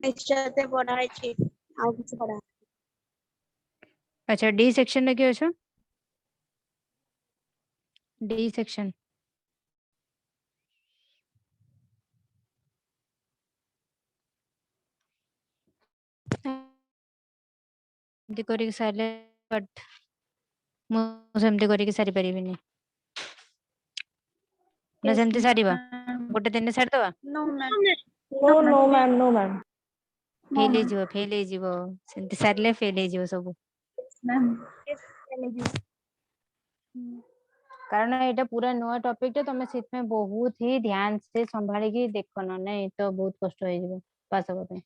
निश्चय पढ़ा है आउ किछ पढ़ा अच्छा डी सेक्शन रे किए अछ डी सेक्शन एमती करी सारे बट मु सेमती करी सारी परिबिनी ना Yes, सेमती सारीबा ma'am. गोटे दिन सारी दवा No, ma'am. No, no, ma'am. No, ma'am. No, fail ma'am. Fail सेमती सारले फेल सब Ma'am. कारण एटा पूरा नुआ टॉपिक टे तमे सिट में बहुत ही ध्यान से संभाली की देखो न नहीं तो बहुत कष्ट हो जिवो पास होबो पे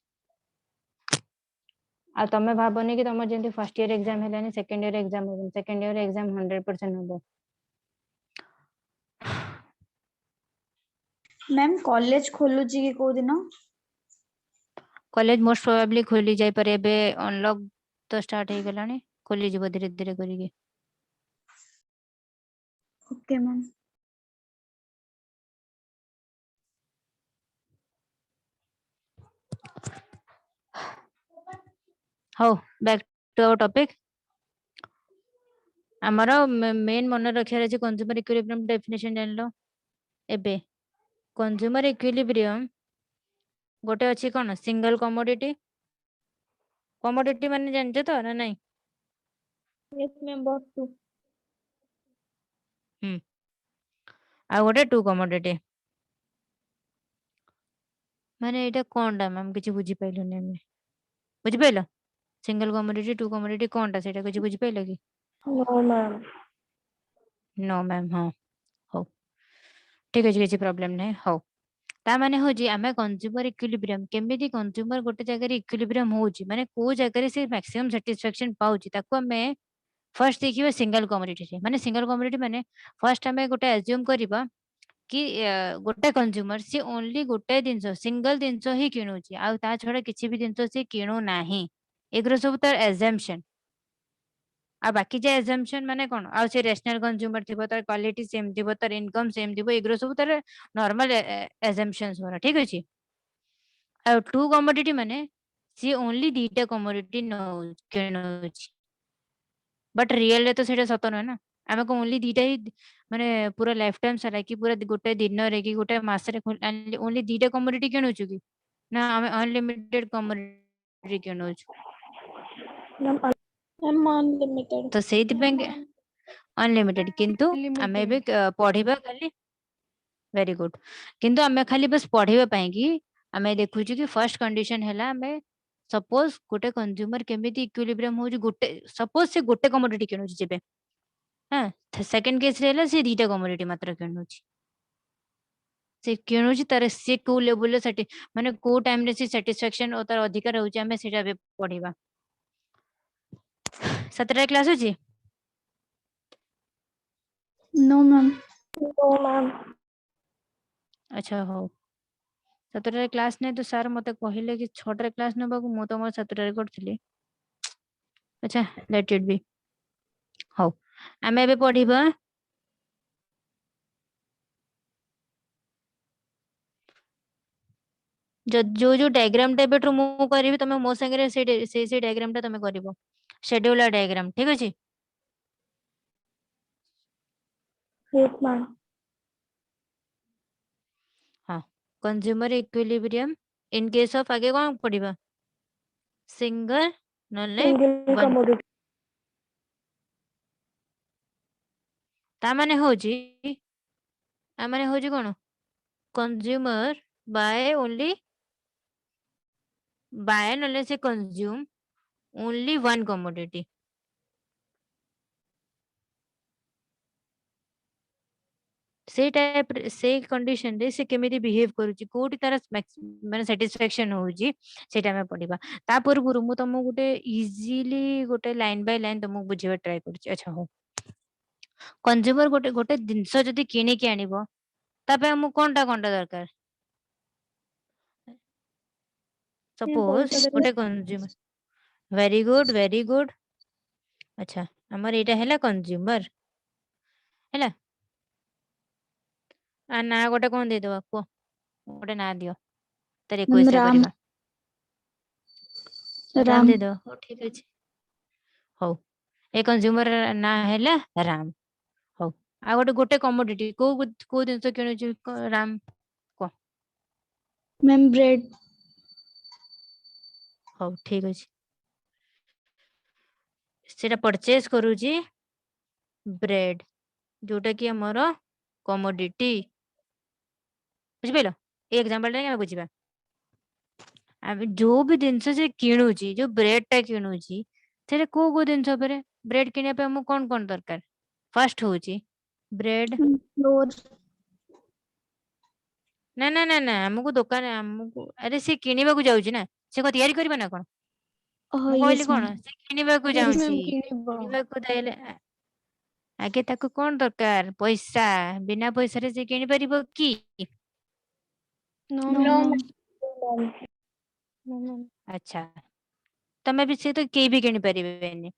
आ तमे भाबोनी कि तमर जेंती फर्स्ट ईयर एग्जाम हेलानी सेकंड ईयर एग्जाम होबो सेकंड ईयर एग्जाम 100% होबो मैम कॉलेज खोलु जी के को दिन कॉलेज मोस्ट प्रोबेबली खोली जाय पारे बे अनलॉक तो स्टार्ट हे गलानी खोली जीवो धीरे धीरे करी के ओके मैम हो बैक टू आवर टॉपिक हमारा मेन मन रखियार अछि कंज्यूमर इक्विलिब्रियम डेफिनेशन जानलो एबे कंज्यूमर इक्विलिब्रियम गोटे अछि कोन सिंगल कमोडिटी माने जानते तो ना नहीं यस मैम बहुत टू आ गोटे टू कमोडिटी माने एटा कोनटा मैम किछि बुझी पाइलो नै मैं बुझी पाइलो सिंगल कमोडिटी टू कमोडिटी कोनटा सेटा किछि बुझी पाइलो कि No, ma'am. नो मैम हां हो ठीक अछि किछि प्रॉब्लम नै हो ता माने हो जी हमें कंज्यूमर इक्विलिब्रियम केमिति कंज्यूमर गोटे जगह रे इक्विलिब्रियम होउची माने को जगह रे से मैक्सिमम सैटिस्फैक्शन पाउची ताको हमें फर्स्ट देखिबे सिंगल कमोडिटी रे माने सिंगल कमोडिटी माने फर्स्ट हमें गोटे अज्यूम करबा कि गोटे कंज्यूमर सी ओनली गोटे दिन सिंगल दिन ही किणुची आ ता छडा किछि भी दिन से किणु नाही एग्रो सब तार एजम्पशन आ बाकी जे एजम्पशन माने कोन आ से रेशनल कंज्यूमर थिबो तार क्वालिटी सेम थिबो तार इनकम सेम थिबो एग्रो सब तार नॉर्मल एजम्पशंस होरा ठीक अछि आ टू कमोडिटी माने सी ओनली दीटा कमोडिटी नो किणुची बट रियल रे तो सेटा सत न ना आमे को ओनली दीटा ही माने पूरा लाइफ टाइम सारा कि पूरा गोटे दिन रे कि गोटे मास रे ओनली दीटा कमोडिटी किणुछु कि ना आमे अनलिमिटेड कमोडिटी किणुछु Ma'am, मैम अनलिमिटेड तो सेति पे अनलिमिटेड किंतु आमे बे पढिबा खाली वेरी गुड किंतु आमे खाली बस पढिबा पई कि आमे देखुछु कि फर्स्ट कंडीशन हैला आमे सपोज गोटे कंज्यूमर केमिति इक्विलिब्रियम हो गोटे सपोज से गोटे कमोडिटी किणुछि जेबे हां सेकंड केस रे से दीटा कमोडिटी मात्र किणुछि से किणुछि तार से को लेवल रे सेटि माने को टाइम रे से सैटिस्फैक्शन और तार अधिकार होछि आमे सेटा बे पढिबा 17 क्लास होछि नो मैम no, ma'am. अच्छा हो 17 क्लास ने तो सर मते कहिले कि 6 क्लास नबा को मु तो मोर 17 करथिली अच्छा लेट इट बी हो आमे बे पढिबा जो जो डायग्राम टा बेटू मु करबी तमे मो संगे से डायग्राम टा तमे करबो शेड्यूलर डायग्राम ठीक अछि Yes, ma'am. हां consumer equilibrium in case of आगे कोन पढिबा सिंगल नले Single वन commodity. ता माने होजी आ माने होजी कोन कंज्यूमर बाय नले से कंज्यूम ओनली वन कमोडिटी से टाइप से कंडीशन रे से केमिति बिहेव करूची कोठी तार माने सैटिस्फैक्शन होउची सेटा में पढिबा ता पूर्व मु तमु गुटे इजीली गोटे line by line Tamu बुझेबा try करची अच्छा हो कंज्यूमर गोटे गोटे दिनस जदी किनी के आनिबो तापे हमु कोनटा दरकार मैम सपोज पैसा देले गोटे कंज्यूमर वेरी गुड अच्छा हमर एटा हैला कंज्यूमर हैला आ ना गोटे कोन दे दबा को गोटे ना दियो त मैम रिक्वेस्ट राम करबा ରାମ राम ଦେଇଦବ। ହଉ ଠିକ ଅଛି। ହଉ ଏ କନଜ୍ୟୁମର ନାଁ ହେଲା ରାମ। ହଉ ଆଉ ଗୋଟେ କମୋଡିଟି କୋଉ ଜିନିଷ କିଣୁଛି ରାମ? मैम ब्रेड ହଉ ଠିକ ଅଛି। ସେଟା ପରଚେଜ କରୁଛି ବ୍ରେଡ, ଯୋଉଟା କି ଆମର କମୋଡିଟି। ବୁଝିପାରିଲ? ଏ ଏକ୍ସାମ୍ପଲ ଟା ଆମେ ବୁଝିବା। ଆମେ ଯୋଉ ବି ଜିନିଷ ସେ କିଣୁଛି, ଯୋଉ ବ୍ରେଡ ଟା କିଣୁଛି, ସେଟା କୋଉ ଜିନିଷ ଉପରେ? ବ୍ରେଡ କିଣିବା ପାଇଁ ଆମକୁ କଣ କଣ ଦରକାର? ଫାର୍ଷ୍ଟ ହଉଛି ବ୍ରେଡ। फ्लोर ନା ନା ନା ନା ଆମକୁ ଦୋକାନ ଆମକୁ ଆରେ ସେ କିଣିବାକୁ ଯାଉଛି ନା, ସେ କଣ ତିଆରି କରିବ ନା କଣ? ମୁଁ କହିଲି यस କଣ मैम ସେ କିଣିବାକୁ यस ଯାଉଛି। मैम କିଣିବାକୁ ଦେଲେ ଆଗେ ତାକୁ କଣ ଦରକାର? ପଇସା। ବିନା ପଇସାରେ ସେ କିଣିପାରିବ କି? No No, ma'am ma'am. No ma'am ଆଚ୍ଛା, ତମେ ବି ସେ ତ କେହି ବି କିଣି ପାରିବେନି।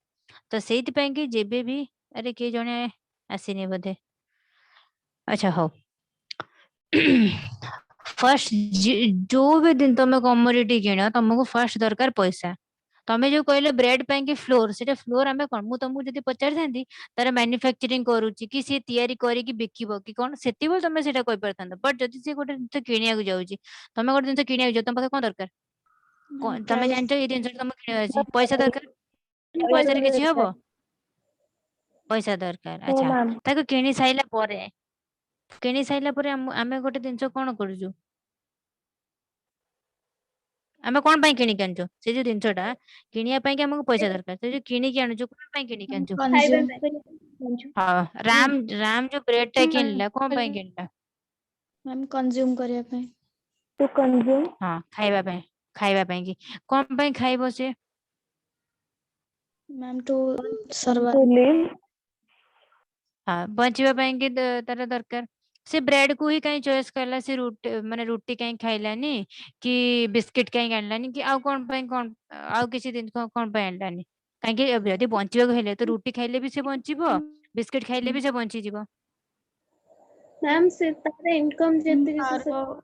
ତ ସେଇଥିପାଇଁ କି ଯେବେ ବି ଆରେ କିଏ ଜଣେ ଆସିନି ବୋଧେ। ଆଚ୍ଛା ହଉ। ଫାର୍ଷ୍ଟ ଯୋଉ ବି ଦିନ ତମେ କମୋଡିଟି କିଣ, ତମକୁ ଫାର୍ଷ୍ଟ ଦରକାର ପଇସା। ତମେ ଯୋଉ କହିଲ ବ୍ରେଡ ପାଇଁ କି ଫ୍ଲୋର, ସେଟା ଫ୍ଲୋର ଆମେ କଣ, ମୁଁ ତମକୁ ଯଦି ପଚାରିଥାନ୍ତି ତାର ମ୍ୟାନୁଫ୍ୟାକ୍ଚରିଂ କରୁଛି କି ସିଏ ତିଆରି କରିକି ବିକିବ କି କଣ, ସେତେବେଳେ ତମେ ସେଇଟା କହିପାରିଥାନ୍ତ। ବଟ ଯଦି ସେ ଗୋଟେ ଜିନିଷ କିଣିବାକୁ ଯାଉଛି, ତମେ ଗୋଟେ ଜିନିଷ କିଣିବାକୁ ଯାଉ, ତମ ପାଖରେ କଣ ଦରକାର? ତମେ प्राइस ଜାଣିଛ ଏଇ ଜିନିଷଟା ତମକୁ କିଣିବାର ଅଛି, ପଇସା ଦରକାର। ପଇସାରେ କିଛି ହବ? ପଇସା ଦରକାର। No, ଆଚ୍ଛା, ma'am. ତାକୁ କିଣି ସାଇଲା ପରେ ଆମେ ଗୋଟେ ଜିନିଷ କଣ କରୁଛୁ? ଆମେ କଣ ପାଇଁ କିଣିକି ଆଣୁଛୁ? ସେ ଯୋଉ ଜିନିଷଟା କିଣିବା ପାଇଁ କି ଆମକୁ ପଇସା ଦରକାର। ସେ ଯୋଉ କିଣିକି ଆଣୁଛୁ, କଣ ପାଇଁ କିଣିକି ଆଣୁଛୁ? कंज्यूम ହଁ, ରାମ ଯୋଉ ବ୍ରେଡ ଟା କିଣିଲା, କଣ ପାଇଁ କିଣିଲା? मैम कंज्यूम करिया पे To consume, ହଁ, ଖାଇବା ପାଇଁ କି। କଣ ପାଇଁ ଖାଇବ ସେ? Ma'am to to survive live, ହଁ, ବଞ୍ଚିବା ପାଇଁ କି ତାର ଦରକାର। ସେ ବ୍ରେଡ କୁ ହିଁ କାହିଁ ଚଏସ କଲା? ସେ ରୁଟି କାହିଁ ଖାଇଲାନି, କି ବିସ୍କିଟ କାହିଁ ଆଣିଲାନି, କି ଆଉ କଣ ପାଇଁ, କଣ ଆଉ କିଛି ଜିନିଷ କଣ ପାଇଁ ଆଣିଲାନି? କାହିଁକି? ଯଦି ବଞ୍ଚିବାକୁ ହେଲେ ତ ରୁଟି ଖାଇଲେ ବି ସେ ବଞ୍ଚିବ, ବିସ୍କିଟ ଖାଇଲେ ବି ସେ ବଞ୍ଚିଯିବ। मैम से तार इनकम जति से yes, ma'am.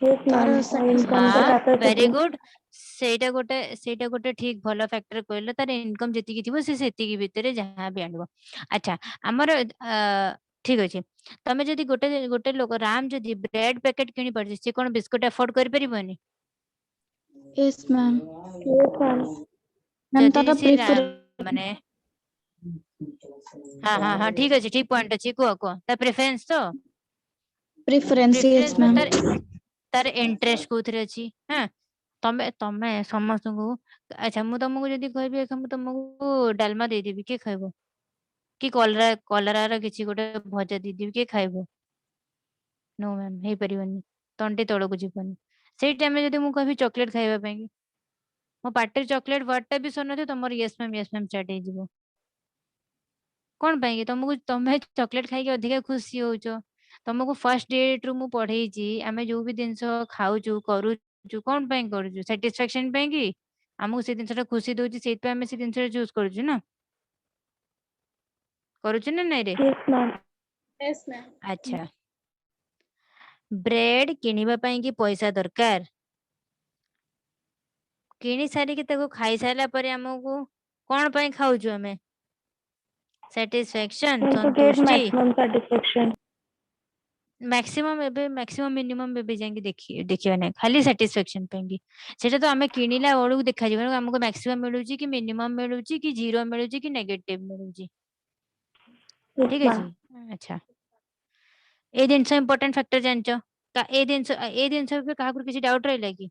तार Income ହଁ, to ଭେରି capacity. ଗୁଡ। ସେଇଟା ଗୋଟେ ଠିକ ଭଲ ଫ୍ୟାକ୍ଟର କହିଲ। ତାର ଇନକମ ଯେତିକି ଥିବ ସେ ସେତିକି ଭିତରେ ଯାହା ବି ଆଣିବ। ଆଚ୍ଛା, ଆମର ଠିକ ଅଛି। ତମେ ଯଦି ଗୋଟେ ଲୋକ ରାମ ଯଦି ବ୍ରେଡ ପ୍ୟାକେଟ କିଣି ପାରୁଛି, ସେ କଣ ବିସ୍କୁଟ ଆଫୋର୍ଡ କରିପାରିବନି? Yes ma'am Yes, ma'am. Ma'am ଯଦି तार ସେ प्रेफर ମାନେ ହଁ ଠିକ ଅଛି, ଠିକ ପଏଣ୍ଟ ଅଛି। କୁହ ତା ପ୍ରେଫରେନ୍ସ ତ प्रेफरेंस यस ପ୍ରିଫରେନ୍ସ मैम ତାର ଇଣ୍ଟରେଷ୍ଟ କୋଉଥିରେ ଅଛି? ହଁ, ତମେ ସମସ୍ତଙ୍କୁ ଆଚ୍ଛା, ମୁଁ ତମକୁ ଯଦି କହିବି ମୁଁ ତମକୁ ଡାଲମା ଦେଇଦେବି, କିଏ ଖାଇବ? କି କଲରାର କିଛି ଗୋଟେ ଭଜା ଦେଇଦେବି, କିଏ ଖାଇବ? ନୋ ମ୍ୟାମ୍, ହେଇପାରିବନି। ତଣ୍ଟି ତଳକୁ ଯିବନି। ସେଇ ଟାଇମରେ ଯଦି ମୁଁ କହିବି ଚକୋଲେଟ ଖାଇବା ପାଇଁ, ମୋ ପାଟିରେ ଚକୋଲେଟ ୱାର୍ଡଟା ବି ଶୁଣିନଥିବ, ତମର ୟେସ୍ ମ୍ୟାମ୍ ଷ୍ଟାର୍ଟ ହେଇଯିବ। କଣ ପାଇଁ କି? ତମେ ଚକୋଲେଟ ଖାଇକି ଅଧିକା ଖୁସି ହଉଛ। ତମକୁ ଫାର୍ଷ୍ଟ ଡେଟ ରୁ ମୁଁ ପଢେଇଛି, ଆମେ ଯୋଉ ବି ଜିନିଷ ଖାଉଛୁ କରୁଛୁ, କଣ ପାଇଁ କରୁଛୁ? ସାଟିସ୍ଫାକ୍ସନ ପାଇଁ କି? ଆମକୁ ସେ ଜିନିଷଟା ଖୁସି ଦଉଛି, ସେଇଥିପାଇଁ ଆମେ ସେ ଜିନିଷଟା ଚୁଜ କରୁଛୁ ନା। କରୁଛୁ ନା ନାଇଁ ରେ? Yes, ma'am. यस मैम ଆଚ୍ଛା, ବ୍ରେଡ କିଣିବା ପାଇଁ କି ପଇସା ଦରକାର। କିଣି ସାରିକି ତାକୁ ଖାଇସାରିଲା ପରେ ଆମକୁ କଣ ପାଇଁ ଖାଉଛୁ ଆମେ? ସାଟିସ୍ଫାକ୍ସନ, And to get ସନ୍ତୁଷ୍ଟି। maximum satisfaction. ମାକ୍ସିମମ୍ ମିନିମମ୍ ଏବେ ଯାଇକି ଦେଖିବା ନାହିଁ, ଖାଲି ସାଟିସ୍ଫାକ୍ସନ ପାଇଁ କି। ସେଟା ତ ଆମେ କିଣିଲା ବେଳକୁ ଦେଖାଯିବ ଆମକୁ ମାକ୍ସିମମ୍ ମିଳୁଛି କି ମିନିମମ୍ ମିଳୁଛି କି ଜିରୋ ମିଳୁଛି କି ନେଗେଟିଭ ମିଳୁଛି। Yes, ଠିକ ଅଛି। ma'am. ଆଚ୍ଛା, ଏଇ ଜିନିଷ ଇମ୍ପୋର୍ଟାଣ୍ଟ ଫ୍ୟାକ୍ଟର ଜାଣିଛ? ଏଇ ଜିନିଷ ଉପରେ କାହାକୁ କିଛି ଡାଉଟ ରହିଲା କି?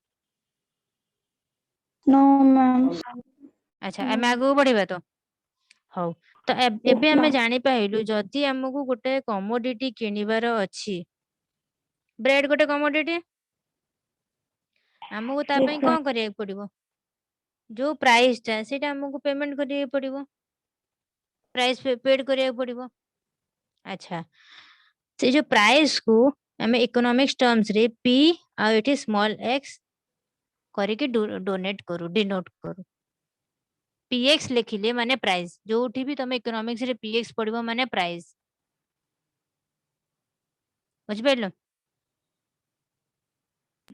नो मैम ଆଚ୍ଛା, ଆମେ ଆଗକୁ ବଢିବା ତ। ହଉ, ତ Yes, ଏବେ ଆମେ ma'am. ଜାଣିପାରିଲୁ ଯଦି ଆମକୁ ଗୋଟେ କମୋଡିଟି କିଣିବାର ଅଛି, ବ୍ରେଡ ଗୋଟେ କମୋଡିଟି, ଆମକୁ ତା Yes, ପାଇଁ ma'am. କଣ କରିବାକୁ ପଡିବ? ଯୋଉ ପ୍ରାଇସ ଟା ସେଇଟା ଆମକୁ ପେମେଣ୍ଟ କରିବାକୁ ପଡିବ, ପ୍ରାଇସ ପେଡ କରିବାକୁ ପଡିବ। ଆଚ୍ଛା, ସେ ଯୋଉ ପ୍ରାଇସ କୁ ଆମେ ଇକୋନୋମିକ୍ସ ଟର୍ମସ ରେ ପି ଆଉ ଏଠି ସ୍ମଲ ଏକ୍ସ କରିକି ଡିନୋଟ କରୁ। px ଲେଖିଲେ ମାନେ ପ୍ରାଇସ, ଯୋଉଠି ବି ତମେ ଇକୋନୋମିକ୍ସ ରେ px ପଢିବ ମାନେ ପ୍ରାଇସ। ବୁଝିପାରିଲ?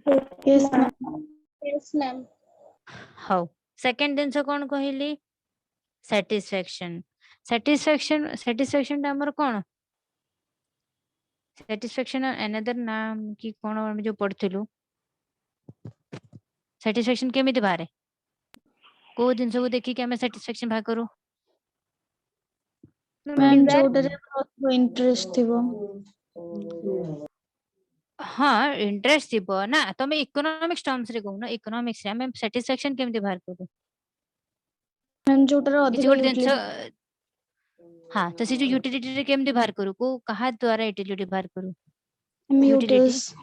Yes, yes ma'am. Ma'am yes ma'am ହଉ, सेकंड जिनस कौन कहली satisfaction satisfaction हमर कौन satisfaction another नाम की कौन हम जो पढ़थिलु satisfaction केमिति बारे को जिनस को देखि के हमें satisfaction बाहर करू मैम desire जोडरे इंटरेस्ट थिबो हाँ इंटरेस्ट थिबो ना तमे इकोनॉमिक्स टर्म्स रे कहू ना इकोनॉमिक्स रे हमें satisfaction केमिति बाहर करू मैम जोडरे किसी अधिक गोटे जिनस यूटिलिटी हाँ तो से जो यूटिलिटी रे केमिति बाहर करू को कहा द्वारा यूटिलिटी बाहर करू यूटिलिटी यूटिल्स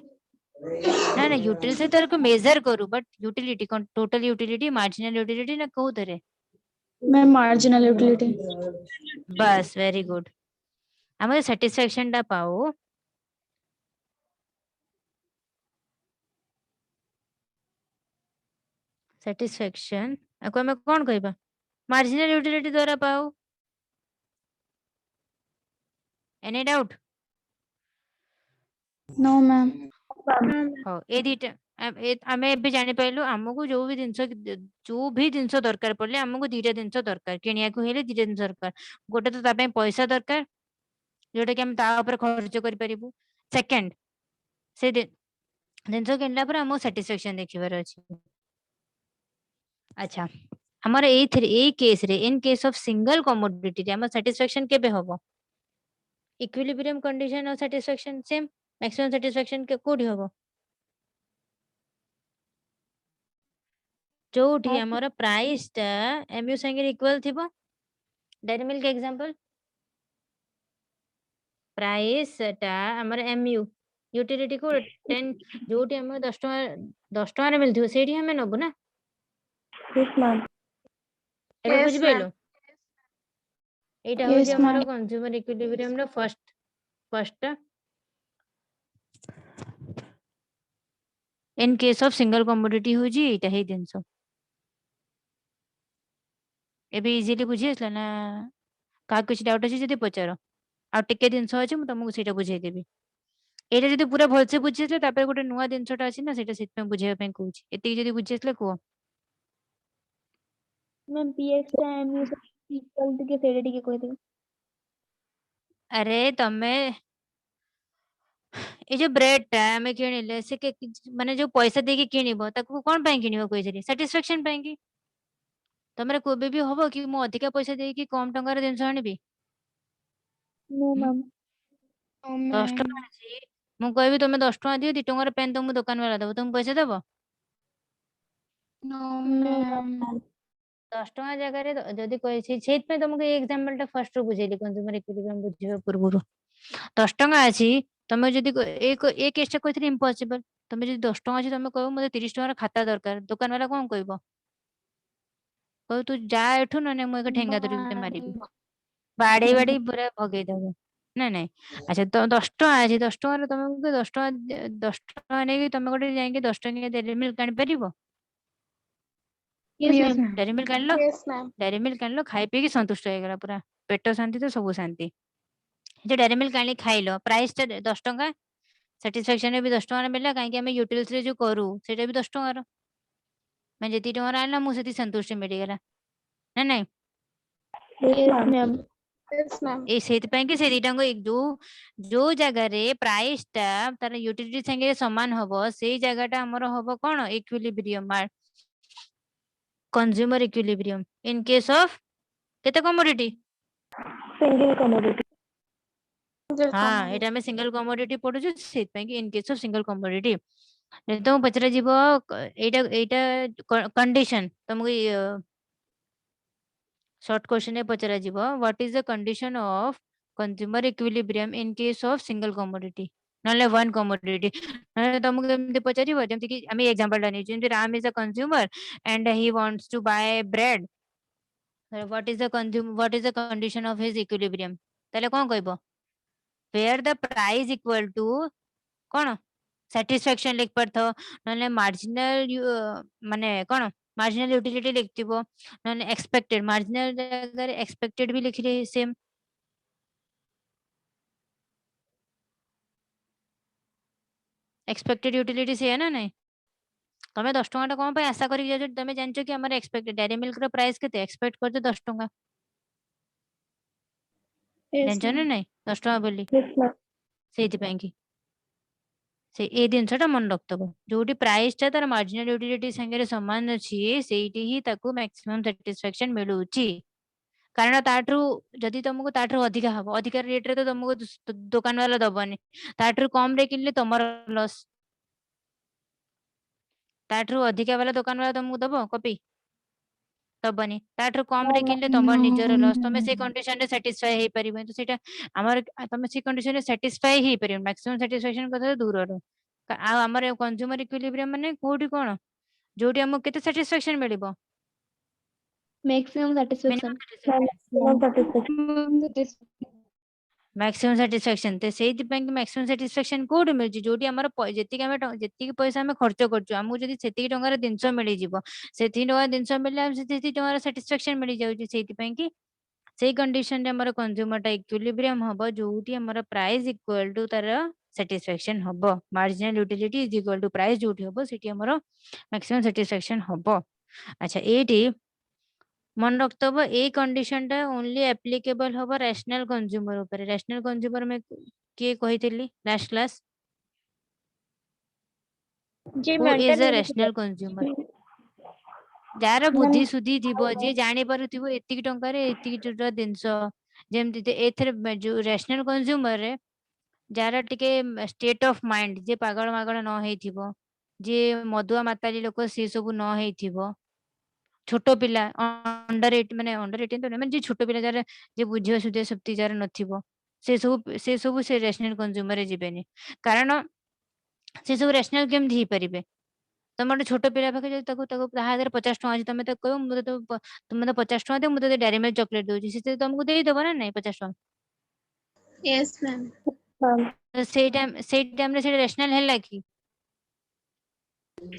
ना ना यूटिलिटी से तरह को मेजर करू बट यूटिलिटी कौन टोटल यूटिलिटी मार्जिनल यूटिलिटी ना कहू तरे मैम मार्जिनल यूटिलिटी बस वेरी गुड हमें satisfaction टा पाओ satisfaction ako हमें कौन कहबा मार्जिनल यूटिलिटी द्वारा पाओ एनी डाउट नो मैम हो ए दीटा आमे एबे जानि पाइलु हमकु जो भी जिंस दरकार पड़ले हमकु दीटा जिंस दरकार किनिया को हेले दीटा जिंस दरकार गोटे तो तापे पैसा दरकार जोटा कि हम ता ऊपर खर्च करि परिबु सेकंड से जिंस किनला पर हम satisfaction देखिबार अछि अच्छा हमारा ए केस रे इन केस ऑफ सिंगल कमोडिटी रे हम satisfaction केबे होबो इक्विलिब्रियम कंडीशन और satisfaction सेम मैक्सिमम satisfaction के कोडी होबो जोठी हमर प्राइस ता एमयू संगे इक्वल थिबो डेयरी मिल्क एग्जांपल प्राइस ता हमर एमयू यूटिलिटी को 10 जोठी हम 10 टका रे मिलथिबो सेठी हमें नबो ना यस मैम एबे Yes, बुझि ma'am. पेलो एटा Yes, होची हमर ma'am. कंज्यूमर इक्विलिब्रियम रो first in case of single commodity होजी एटा हे दिनसो एबे इजीली बुझि असला ना का कुछ डाउट अछि जदी पचारो आ टिके दिनसो अछि म तुमको सेटा बुझाइ देबी एटा जदी पूरा भलसे बुझि असले तापर गोटे नुवा दिनसोटा अछि ना सेटा सित पे बुझाइ पे कहूची एति जदी बुझि असले को मैम पीएक्स टा एमयू से इक्वल टिके सेडे टिके कहि दे अरे तमे ए जो ब्रेड टा हमें किनिले से के माने जो पैसा देके किनिबो ताको कोन पे किनिबो कहिसरी सैटिस्फैक्शन पे कि तमरे कोबे भी होबो कि मु अधिका पैसा देके कम टंका रे दिनसो आनिबी नो हम्म मैम 10 टका अछि मु कहबी तमे 10 टका दियो 2 टका रे पेन तुम दुकान वाला दबो तुम पैसा दबो नो No, मैम 10 टका जगह रे जदी कहै छैत पे तुमको ए एग्जांपल टा फर्स्ट रो बुझेली कंज्यूमर इक्विलिब्रियम बुझिबा पूर्वरु 10 टका अछि तमे जदी एक केस टा कहथि इम्पॉसिबल तमे जदी 10 टका अछि तमे कहबो मते 30 टका रे खाता दरकार दुकान वाला कोन कहबो कहू तू जा एठू नने मु एक ठेंगा तोरी ते मारिबी बाड़े बाड़े पूरा भगेई दबो ना नहीं अच्छा तो 10 टका अछि 10 टका रे तमे 10 टका नै तमे गोटे जाईके 10 टका डेरी मिल्क आनि परिबो yes yes, ma'am dairy milk आनलो yes, ma'am. डेरी मिल्क आनलो खाई पी के संतुष्ट हो गेला पूरा पेट शांति तो सब शांति जे डेरी मिल्क आनी खाइलो प्राइस टा 10 टका satisfaction रे भी 10 टका रे मिलला काहे कि हमें यूटिलिटी रे जो करू सेटा भी 10 टका रो मैं जति टका रे आनला मु सेति संतुष्ट मिल गेला ना नहीं यस मैम Yes, ma'am. ए सेति ପାଇଁ कि से दिटांगो एक जो जगह रे प्राइस टा तार यूटिलिटी संगे समान हबो सेई जगहटा हमर हबो कोन equilibrium consumer equilibrium in case of केते कमोडिटी सिंगल कमोडिटी Single हाँ commodity. एटा हमें सिंगल कमोडिटी पढुछु सेति ପାଇଁ कि इन केस ऑफ सिंगल कमोडिटी तो पचरा जीवो एटा एटा कंडीशन तुमको शॉर्ट क्वेश्चन रे पचरा जीवो what is the condition of consumer equilibrium in case of single commodity नले वन कमोडिटी तुमको एमती पचारिबो जेमति कि आमी एग्जांपल टा जेमति Ram is a consumer and he wants to buy bread what is the condition of his equilibrium ताले कोन कहबो where the price equal to cone satisfaction लिख परथो नले मार्जिनल माने कोन मार्जिनल यूटिलिटी लिखतिबो नले एक्सपेक्टेड मार्जिनल अगर एक्सपेक्टेड भी लिख रे सेम एक्सपेक्टेड यूटिलिटी से है ना नहीं तमे 10 टଙ୍କା कोन पे आशा करी जाउ तमे जानचो कि हमर एक्सपेक्टेड डेयरी मिल्क रो प्राइस केते एक्सपेक्ट करजो 10 टଙ୍କା Yes, जानचो ना ma'am. नहीं 10 टଙ୍କା बोली Yes, ma'am. सेति ପାଇଁ कि से ए जिनसटा मन रखतबो जोटी प्राइस टा तार मार्जिनल यूटिलिटी संगे समान अछि सेठी ही ताकू मैक्सिमम सैटिस्फैक्शन मिलुची कारण ताठू जदि तुमको ताठू अधिका हबो अधिका रेट रे तो तुमको दुकान वाला दबनी ताठू कम रे किनले तमर लॉस ताठू अधिका वाला दुकान वाला तुमको दबो कॉपी दबनी ताठू कम रे किनले तमर निजर लॉस तमे से कंडीशन रे सैटिस्फाई हे परिबो तो सेटा हमर तमे से कंडीशन रे सैटिस्फाई हे परिबो मैक्सिमम सैटिस्फैक्शन कथा दूर रो आ हमर कंज्यूमर इक्विलिब्रियम माने कोठी कोन जोटी हमको केते सैटिस्फैक्शन मिलिबो maximum minimum satisfaction Maximum satisfaction. Maximum satisfaction ते सेति बैंक मैक्सिमम सैटिस्फैक्शन कोड मिलची जोटी हमर जेति के हम जेति पैसा हम खर्च करछु हमहु जदी सेति टंका रे दिनस मिली जिवो सेति टंका दिनस मिलले हम सेति टंका रे सैटिस्फैक्शन मिली जाउची सेति बैंक कि सेही कंडीशन रे हमर कंज्यूमर टा इक्विलिब्रियम हबो जोटी हमर प्राइस इक्वल टू तार सैटिस्फैक्शन हबो marginal utility is equal to price जोटी हबो सेति हमर मैक्सिमम सैटिस्फैक्शन हबो अच्छा एटी मन रखतब ए कंडीशन टा ओनली एप्लीकेबल हबो रैशनल कंज्यूमर ऊपर रैशनल कंज्यूमर में किए कहितली लास्ट क्लास जे who is mental a health rational consumer जार बुद्धि सुधी थिबो जे जानि पारुथिबो एतिकी टंका रे एतिकी टंका दिनस जेमति एथरे जो रैशनल कंज्यूमर रे जार टिके स्टेट ऑफ माइंड जे पागल मागल न हेथिबो जे मधुआ माताली लोक से सब न हेथिबो छोट पिला अंडर 8 माने अंडर 18 तो नहीं माने जे छोट पिला जार जे बुझिबा सुझिबा शक्ति जार नथिबो से रैशनल कंज्यूमर रे जिबेनी कारण से सब रैशनल केमथि ही परिबे तम गोटे छोट पिला पाखे जदि ताकू ताकू ता हाथ रे 50 टଙ୍କା अछि तमे ताकू कहबो मु तो तुम तो 50 टଙ୍କା दे मु तो डेयरी मिल्क चॉकलेट दोची से तुमको देई दबो ना नहीं 50 टଙ୍କା Yes, ma'am. ma'am. तो सेई टाइम रे से रैशनल हैला कि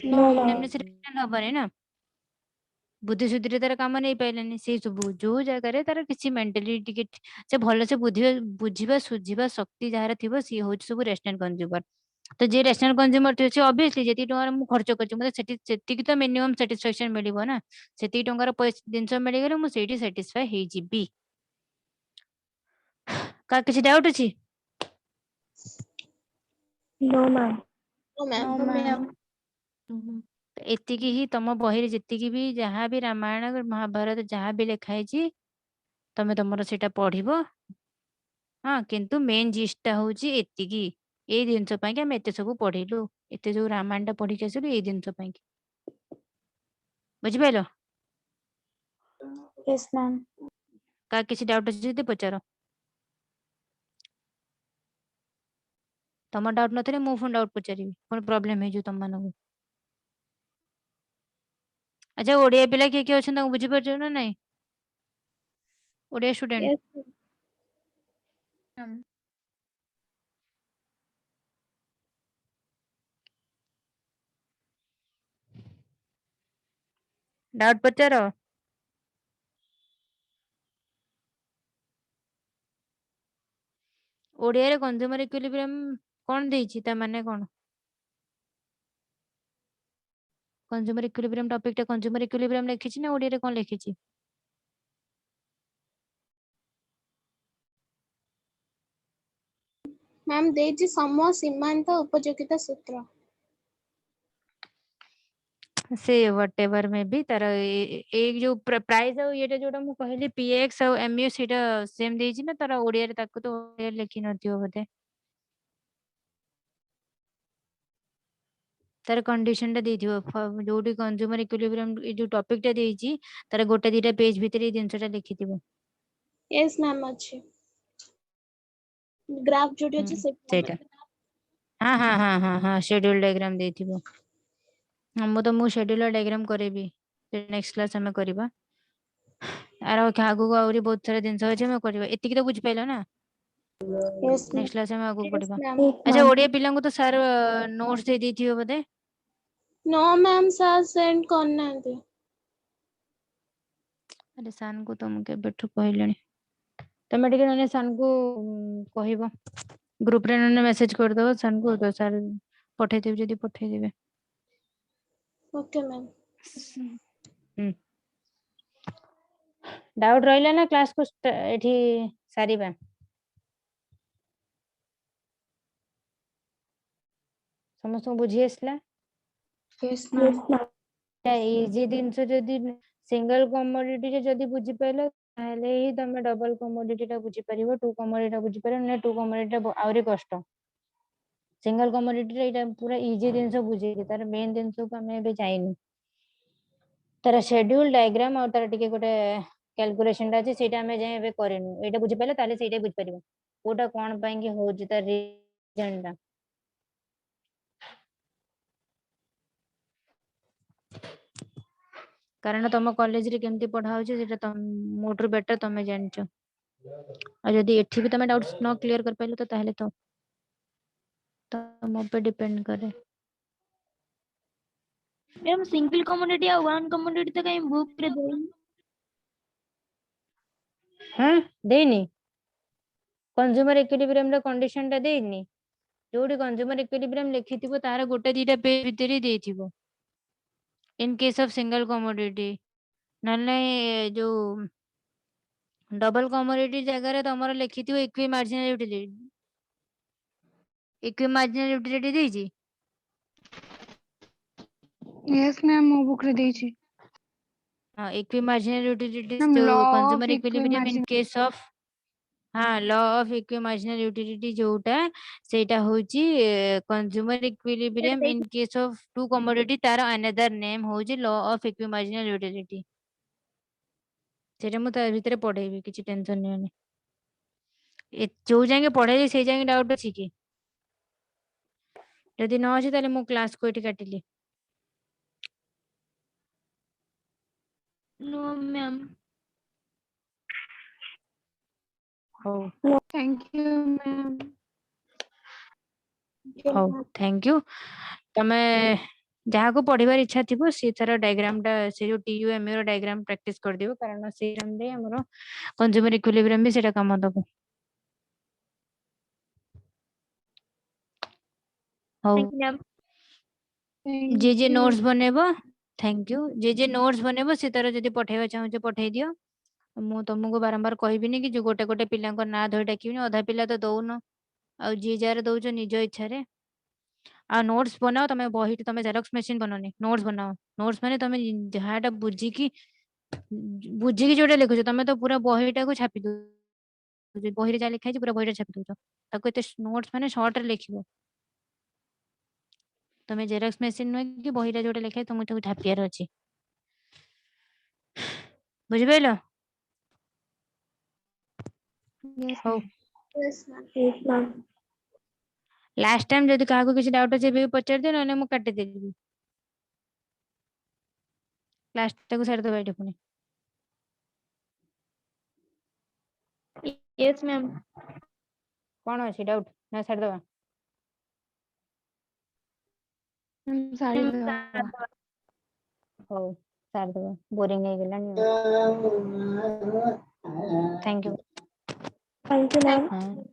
No, No, टाइम ma'am. रे से रैशनल हबने ना बुद्धि सुद्धि तार काम नहीं पाइलानी से सब जो जगह तार किसी मेंटली टिके से भल से बुझिबा सुझिबा शक्ति जहार थिबो सी होच सब रैशनल कंज्यूमर तो जे रैशनल कंज्यूमर थे से ऑब्वियसली जेती टंका मु खर्च करछु मते सेति की तो मिनिमम सैटिस्फैक्शन मिलिबो ना सेति टंका रो पैसा दिनस मिली गेले मु सेठी सैटिस्फाई हे जिबी का किसी डाउट अछि no, ma'am. No, ma'am. No, ma'am. तो एतिकी ही तम बहिरे जेतिकी भी जहाँ भी रामायण महाभारत जहाँ भी लिखा है तमे तमरो सेटा पढ़िबो हाँ किंतु मेन जिसटा होची एतिकी ए जिनस ପାଇଁ कि ଆମେ ଏତେ ସବୁ ପଢିଲୁ ଏତେ ଯୋଉ ରାମାୟଣ ଟା ପଢିକି ଆସିଲୁ ଏଇ ଜିନିଷ ପାଇଁ କି ବୁଝିପାରିଲ Yes, ma'am. का କିଛି डाउट ଅଛି ଯଦି ପଚାର ତମ डाउट ନଥିଲେ ମୁଁ ପୁଣି डाउट ପଚାରିବି ପୁଣି ପ୍ରୋବ୍ଲେମ ହେଇଯିବ ତମ ମାନଙ୍କୁ ଆଚ୍ଛା ଓଡିଆ ପିଲା କିଏ କିଏ ଅଛନ୍ତି ତାଙ୍କୁ ବୁଝିପାରୁଛ ନା ନାଇଁ Odia student Yes. Ma'am. Doubt पचार ओडिया रे कंज्यूमर इक्विलिब्रियम कौन ଦେଇଛି ତା ମାନେ କଣ कंज्यूमर इक्विलिब्रियम टॉपिक टा कंज्यूमर इक्विलिब्रियम लिखिछि ना ओडिया रे कोन लिखिछि मैम ଦେଇଛି ସମୂହ ସୀମାନ୍ତ ଉପଯୋଗିତା ସୂତ୍ର से व्हाटएवर में भी तार एक जो प्राइस और ये जोटा मु कहली पीएक्स और एमयू सेटा सेम देछि ना तार ओडिया रे ताको तो ओडिया लिखि नथियो बोधे तार कंडीशन टा देथिबो जोटी कंज्यूमर इक्विलिब्रियम जो टॉपिक टा देछि तार गोटे दिटा पेज भीतर ई जिंसटा लिखिथिबो यस मैम अच्छे ग्राफ जोडी अछि से सेटा हाँ हाँ हाँ हाँ हाँ शेड्यूल डायग्राम देथिबो हम तो मु शेड्यूल डायग्राम करेबी नेक्स्ट क्लास हमें करबा आर आगु को आउरी बहुत सारा जिंस अछि हम करबा एतिकी तो बुझ पाइलो ना यस मैम नेक्स्ट क्लास में आगु यस पढ़िबा मैम अच्छा ओडिया पिलांको तो सर नोट्स दे देथिबो बोधे नो मैम सर सेंड करनांती अरे सान को तो मुके बेठु कहलेनी तमे टिके नने सान को कहइबो ग्रुप रे नने मेसेज कर दो सान को तो सर पठै देब जदी पठै देबे Okay, ma'am. डाउट रहिला ना क्लास को एठी सारीबा समस्त बुझी आसला Yes, ma'am. इजी जिनस जदि सिंगल कमोडिटी रे जदि बुझी पाइलो ताहले ही तमे डबल कमोडिटी टा बुझी परिबो टू कमोडिटी टा बुझी परिबो ना टू कमोडिटी टा आउरी कष्ट सिंगल कमोडिटी रे एटा पूरा इजी जिनस बुझी तार मेन जिनस को हमें एबे जाइनु तार शेड्यूल डायग्राम और तार टिके गोटे कैलकुलेशन टा अछि सेटा हमें जाय एबे करिनु एटा बुझी पाइलो ताले सेटा बुझी परिबो कोटा कोन पई कि होउची तार रीजन टा कारण तुम कॉलेज रे केमती पढ़ा होची सेटा तुम मोटर बेटर तमे जानचो और यदि एठी भी तमे डाउट्स न क्लियर कर पाइलो तो ताहले तो तुम पे डिपेंड करे मैम सिंगल कम्युनिटी और वन कम्युनिटी तो कहीं बुक रे देई हां देनी कंज्यूमर इक्विलिब्रियम रे कंडीशन टा देनी जोडी कंज्यूमर इक्विलिब्रियम लिखिथिबो तार गोटे दीटा पेज भितरी देथिबो in case of single commodity नले जो डबल कमोडिटी जगह रे तमरो लिखिथिबो इक्वि मार्जिनल यूटिलिटी देजी यस मैम मो बुक रे देछि हाँ इक्वि मार्जिनल यूटिलिटी मैम जो law consumer of equilibrium in equi margin case of हाँ law of equi marginal utility जोटा सेटा होची consumer equilibrium in case of two commodity तार अनदर नेम होची law of equi marginal utility सेटा मु ता भीतर पढेबी किछि टेंशन नहीं ए जो जाके पढे से जाके डाउट अछि कि यदि न अछि ताले मु क्लास को एठी काटिली नो मैम हो थैंक यू मैम हो थैंक यू तमे जहाँ को पढ़िबार इच्छा थिबो से तार डायग्राम टा से जो टीयूएमए रो डायग्राम प्रैक्टिस कर दिबो कारण से हम रे हमरो कंज्यूमर इक्विलिब्रियम भी सेटा काम दबो हो थैंक यू मैम जे थैंक यू नोट्स बनेबो थैंक यू जे नोट्स बनेबो से तार जदी पठेबा चाहू पठेई दियो मु तुमको बारंबार कहबिनी कि जो गोटे गोटे पिला को ना धोई डाकिबिनी अधा पिला तो दउनो आ जी जार दउछ निज इच्छा रे आ नोट्स बनाओ तमे बही तमे जेरॉक्स मशीन बनानी नोट्स बनाओ नोट्स माने तमे जहाटा बुझी की जोटा लिखुछ तमे तो पूरा बहीटा को छापी दो बही रे जा लिखा है पूरा बहीटा छापी दउछ ताको एते नोट्स माने शॉर्ट रे लिखिबो तमे जेरॉक्स मशीन न कि बहीटा जोटा लिखा है तुम तो छापियार अछि बुझि पेलो यस हो Yes, ma'am. Yes, ma'am. Last time जदि काहा को किसी डाउट अछि बे पचार दे नने मु काटि देबी लास्ट टाको साइड दबा एठी पुनी यस मैम कोन अछि डाउट ना साइड दबा मैम साड़ी दवा हो साइड दबा बोरिंग हो गेलानी thank you Thank you, ma'am. हाँ